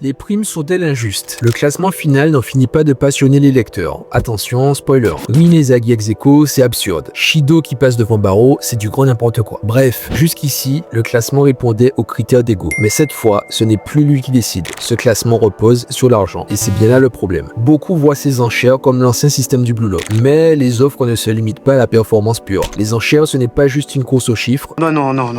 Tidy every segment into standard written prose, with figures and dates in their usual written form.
Les primes sont-elles injustes? Le classement final n'en finit pas de passionner les lecteurs. Attention, spoiler. Rin et Zaghi ex aequo, c'est absurde. Shido qui passe devant Barreau, c'est du grand n'importe quoi. Bref, jusqu'ici, le classement répondait aux critères d'ego. Mais cette fois, ce n'est plus lui qui décide. Ce classement repose sur l'argent. Et c'est bien là le problème. Beaucoup voient ces enchères comme l'ancien système du Blue Lock. Mais les offres ne se limitent pas à la performance pure. Les enchères, ce n'est pas juste une course aux chiffres. Non,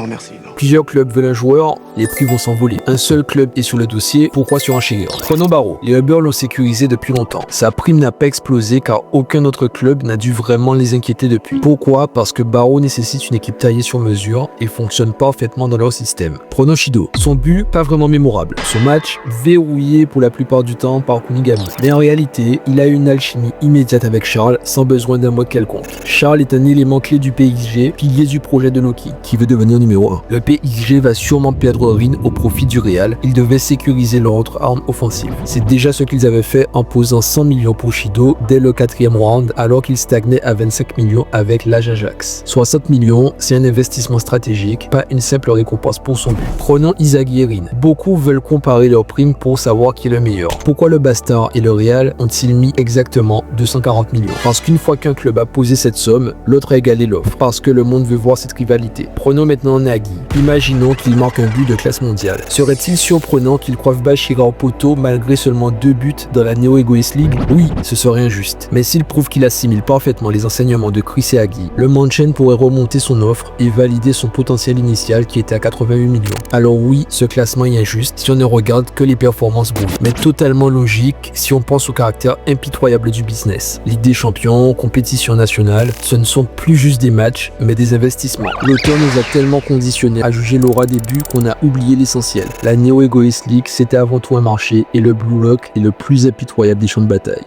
merci. Non. Plusieurs clubs veulent un joueur, les prix vont s'envoler. Un seul club est sur le dossier, pourquoi surenchérir? Prenons Barreau. Les Uber l'ont sécurisé depuis longtemps. Sa prime n'a pas explosé car aucun autre club n'a dû vraiment les inquiéter depuis. Pourquoi? Parce que Barreau nécessite une équipe taillée sur mesure et fonctionne parfaitement dans leur système. Prenons Shido. Son but, pas vraiment mémorable. Son match, verrouillé pour la plupart du temps par Kunigami. Mais en réalité, il a une alchimie immédiate avec Charles sans besoin d'un mode quelconque. Charles est un élément clé du PSG, pilier du projet de Noki, qui veut devenir numéro 1. Le PSG va sûrement perdre Rin au profit du Real. Il devait sécuriser leur autre arme offensive. C'est déjà ce qu'ils avaient fait en posant 100 millions pour Shido dès le 4e round alors qu'il stagnait à 25 millions avec l'Ajax. 60 millions, c'est un investissement stratégique, pas une simple récompense pour son but. Prenons Inzaghi et Rin. Beaucoup veulent comparer leurs primes pour savoir qui est le meilleur. Pourquoi le Bastard et le Real ont-ils mis exactement 240 millions? Parce qu'une fois qu'un club a posé cette somme, l'autre a égalé l'offre. Parce que le monde veut voir cette rivalité. Prenons maintenant Nagui. Imaginons qu'il marque un but de classe mondiale. Serait-il surprenant qu'il croive Bachira au poteau malgré seulement 2 buts dans la Neo Egoist League? Oui, ce serait injuste. Mais s'il prouve qu'il assimile parfaitement les enseignements de Chris et Agui, le Manchen pourrait remonter son offre et valider son potentiel initial qui était à 88 millions. Alors oui, ce classement est injuste si on ne regarde que les performances brutes, mais totalement logique si on pense au caractère impitoyable du business. Ligue des champions, compétition nationale, ce ne sont plus juste des matchs, mais des investissements. L'auteur nous a tellement conditionnés à juger l'aura des buts qu'on a oublié l'essentiel. La Neo Egoist League, c'était avant tout un marché et le Blue Lock est le plus impitoyable des champs de bataille.